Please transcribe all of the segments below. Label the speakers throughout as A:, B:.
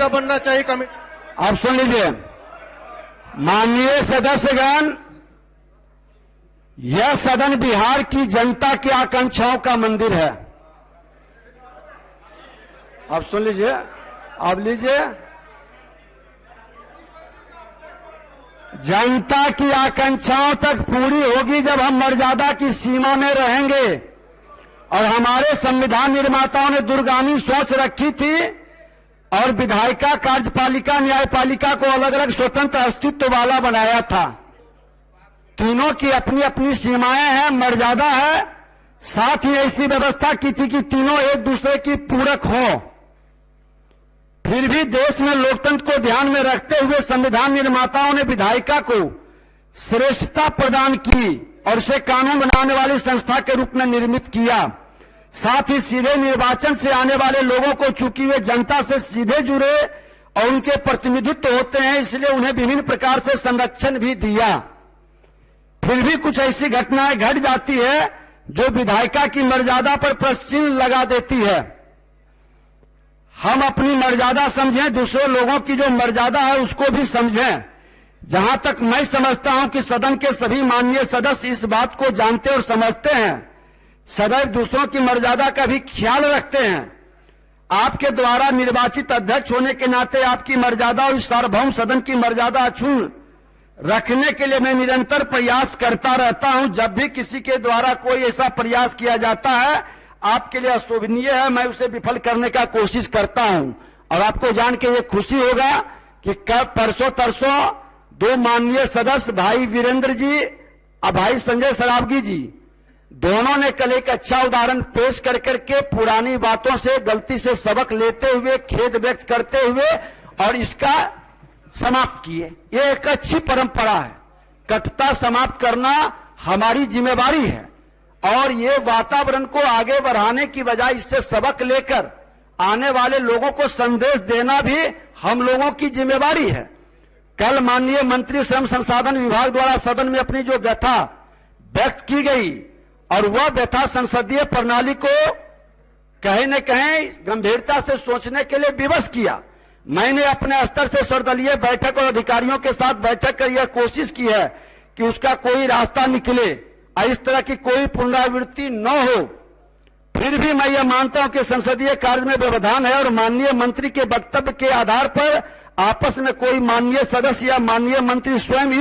A: नुमाइंदा बनना चाहिए कमेटी।
B: आप सुन लीजिए माननीय सदस्यगण, यह सदन बिहार की जनता की आकांक्षाओं का मंदिर है। आप सुन लीजिए, आप लीजिए, जनता की आकांक्षाओं तक पूरी होगी जब हम मर्यादा की सीमा में रहेंगे। और हमारे संविधान निर्माताओं ने दूरगामी सोच रखी थी और विधायिका, कार्यपालिका, न्यायपालिका को अलग अलग स्वतंत्र अस्तित्व वाला बनाया था। तीनों की अपनी अपनी सीमाएं हैं, मर्यादा है। साथ ही ऐसी व्यवस्था की थी कि तीनों एक दूसरे की पूरक हो। फिर भी देश में लोकतंत्र को ध्यान में रखते हुए संविधान निर्माताओं ने विधायिका को श्रेष्ठता प्रदान की और इसे कानून बनाने वाली संस्था के रूप में निर्मित किया। साथ ही सीधे निर्वाचन से आने वाले लोगों को, चूंकि वे जनता से सीधे जुड़े और उनके प्रतिनिधित्व होते हैं, इसलिए उन्हें विभिन्न प्रकार से संरक्षण भी दिया। फिर भी कुछ ऐसी घटनाएं घट जाती है जो विधायिका की मर्यादा पर प्रश्न चिन्ह लगा देती है। हम अपनी मर्यादा समझें, दूसरे लोगों की जो मर्यादा है उसको भी समझें। जहां तक मैं समझता हूं कि सदन के सभी माननीय सदस्य इस बात को जानते और समझते हैं, सदैव दूसरों की मर्यादा का भी ख्याल रखते हैं। आपके द्वारा निर्वाचित अध्यक्ष होने के नाते आपकी मर्यादा और इस सार्वभौम सदन की मर्यादा अक्षुण्ण रखने के लिए मैं निरंतर प्रयास करता रहता हूं। जब भी किसी के द्वारा कोई ऐसा प्रयास किया जाता है आपके लिए अशोभनीय है, मैं उसे विफल करने का कोशिश करता हूं। और आपको जान के ये खुशी होगा कि कल परसों तरसों दो माननीय सदस्य भाई वीरेंद्र जी और भाई संजय सरावगी जी दोनों ने कल एक अच्छा उदाहरण पेश कर करके पुरानी बातों से, गलती से सबक लेते हुए, खेद व्यक्त करते हुए और इसका समाप्त किए। ये एक अच्छी परंपरा है। कटुता समाप्त करना हमारी जिम्मेवारी है और ये वातावरण को आगे बढ़ाने की बजाय इससे सबक लेकर आने वाले लोगों को संदेश देना भी हम लोगों की जिम्मेवारी है। कल माननीय मंत्री श्रम संसाधन विभाग द्वारा सदन में अपनी जो व्यथा व्यक्त की गई और वह व्यथा संसदीय प्रणाली को कहीं न कहीं गंभीरता से सोचने के लिए विवश किया। मैंने अपने स्तर से सर्वदलीय बैठक और अधिकारियों के साथ बैठक कर यह कोशिश की है कि उसका कोई रास्ता निकले और इस तरह की कोई पुनरावृत्ति न हो। फिर भी मैं यह मानता हूं कि संसदीय कार्य में व्यवधान है और माननीय मंत्री के वक्तव्य के आधार पर आपस में कोई माननीय सदस्य या माननीय मंत्री स्वयं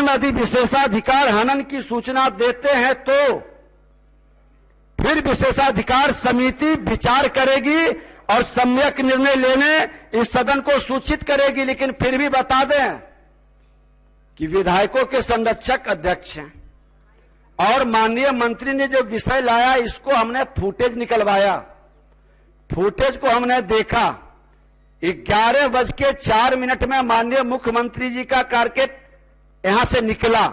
B: यदि विशेषाधिकार हनन की सूचना देते हैं तो फिर विशेषाधिकार समिति विचार करेगी और सम्यक निर्णय लेने इस सदन को सूचित करेगी। लेकिन फिर भी बता दें कि विधायकों के संरक्षक अध्यक्ष हैं और माननीय मंत्री ने जो विषय लाया इसको हमने फुटेज निकलवाया। फुटेज को हमने देखा। 11:04 में माननीय मुख्यमंत्री जी का कारकेट यहां से निकला।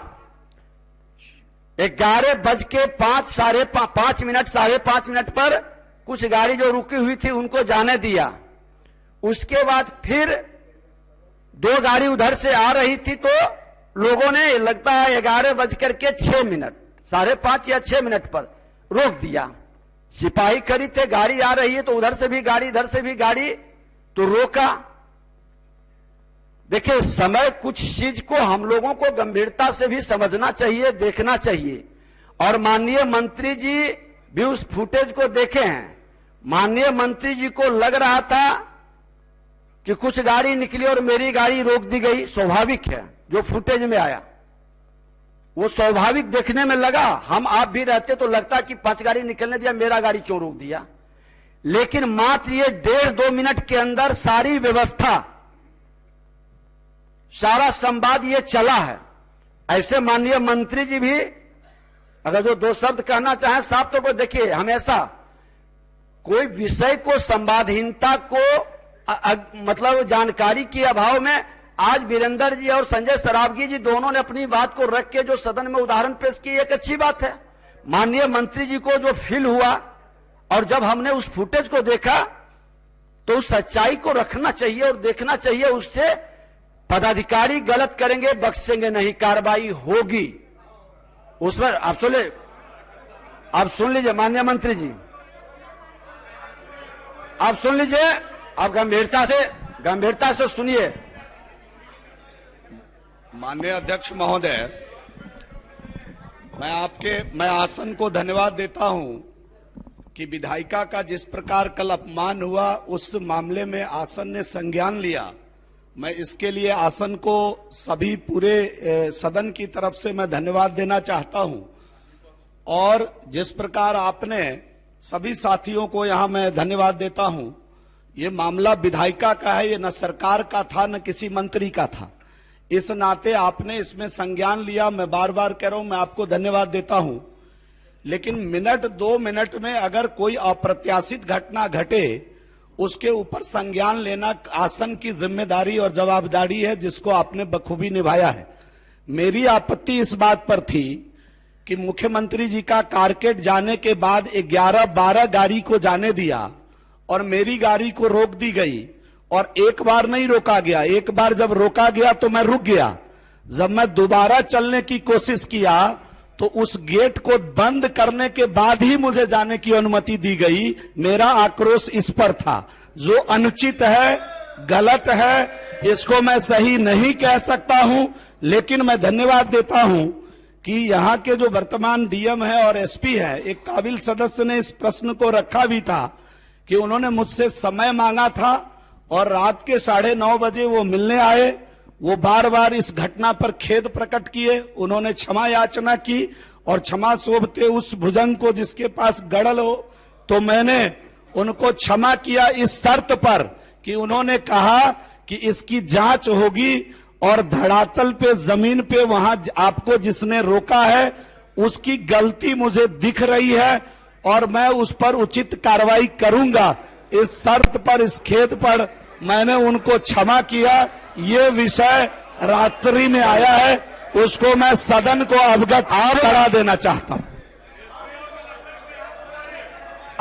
B: 11:05 साढ़े 5 मिनट पर कुछ गाड़ी जो रुकी हुई थी उनको जाने दिया। उसके बाद फिर दो गाड़ी उधर से आ रही थी तो लोगों ने लगता है 11:06 साढ़े 5 या 6 मिनट पर रोक दिया। सिपाही खड़ी थे, गाड़ी आ रही है तो उधर से भी गाड़ी, इधर से भी गाड़ी, तो रोका। देखिए, समय कुछ चीज को हम लोगों को गंभीरता से भी समझना चाहिए, देखना चाहिए। और माननीय मंत्री जी भी उस फुटेज को देखे हैं। माननीय मंत्री जी को लग रहा था कि कुछ गाड़ी निकली और मेरी गाड़ी रोक दी गई। स्वाभाविक है, जो फुटेज में आया वो स्वाभाविक देखने में लगा। हम आप भी रहते तो लगता कि 5 गाड़ी निकलने दिया, मेरा गाड़ी क्यों रोक दिया। लेकिन मात्र ये 1.5-2 मिनट के अंदर सारी व्यवस्था, सारा संवाद ये चला है। ऐसे माननीय मंत्री जी भी अगर जो 2 शब्द कहना चाहें साफ तौर पर, देखिए हमेशा कोई विषय को, संवादहीनता को मतलब जानकारी के अभाव में आज वीरेंद्र जी और संजय सरावगी जी दोनों ने अपनी बात को रख के जो सदन में उदाहरण पेश की, एक अच्छी बात है। माननीय मंत्री जी को जो फील हुआ और जब हमने उस फुटेज को देखा तो उस सच्चाई को रखना चाहिए और देखना चाहिए। उससे पदाधिकारी गलत करेंगे, बख्शेंगे नहीं, कार्रवाई होगी उस पर। आप सुन लीजिए माननीय मंत्री जी, आप सुन लीजिए। आप गंभीरता से सुनिए।
A: माननीय अध्यक्ष महोदय, मैं आसन को धन्यवाद देता हूं कि विधायिका का जिस प्रकार कल अपमान हुआ उस मामले में आसन ने संज्ञान लिया। मैं इसके लिए आसन को सभी पूरे सदन की तरफ से मैं धन्यवाद देना चाहता हूं। और जिस प्रकार आपने सभी साथियों को यहां मैं धन्यवाद देता हूं। ये मामला विधायिका का है, ये न सरकार का था न किसी मंत्री का था। इस नाते आपने इसमें संज्ञान लिया। मैं बार बार कह रहा हूं, मैं आपको धन्यवाद देता हूं। लेकिन मिनट 2 मिनट में अगर कोई अप्रत्याशित घटना घटे उसके ऊपर संज्ञान लेना आसन की जिम्मेदारी और जवाबदारी है, जिसको आपने बखूबी निभाया है। मेरी आपत्ति इस बात पर थी कि मुख्यमंत्री जी का कारकेड जाने के बाद 11-12 गाड़ी को जाने दिया और मेरी गाड़ी को रोक दी गई। और एक बार नहीं रोका गया, एक बार जब रोका गया तो मैं रुक गया। जब मैं दोबारा चलने की कोशिश किया तो उस गेट को बंद करने के बाद ही मुझे जाने की अनुमति दी गई। मेरा आक्रोश इस पर था। जो अनुचित है, गलत है, इसको मैं सही नहीं कह सकता हूं। लेकिन मैं धन्यवाद देता हूं कि यहां के जो वर्तमान डीएम है और एसपी है, एक काबिल सदस्य ने इस प्रश्न को रखा भी था कि उन्होंने मुझसे समय मांगा था और रात के 9:30 बजे वो मिलने आए। वो बार बार इस घटना पर खेद प्रकट किए, उन्होंने क्षमा याचना की और क्षमा सोभते उस भुजंग को जिसके पास गड़ल हो। तो मैंने उनको क्षमा किया इस शर्त पर कि उन्होंने कहा कि इसकी जांच होगी और धरातल पे जमीन पे वहां आपको जिसने रोका है उसकी गलती मुझे दिख रही है और मैं उस पर उचित कार्रवाई करूंगा। इस शर्त पर, इस खेद पर मैंने उनको क्षमा किया। ये विषय रात्रि में आया है, उसको मैं सदन को अवगत करा देना चाहता हूं।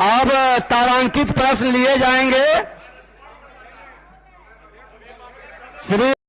B: अब तारांकित प्रश्न लिए जाएंगे। श्री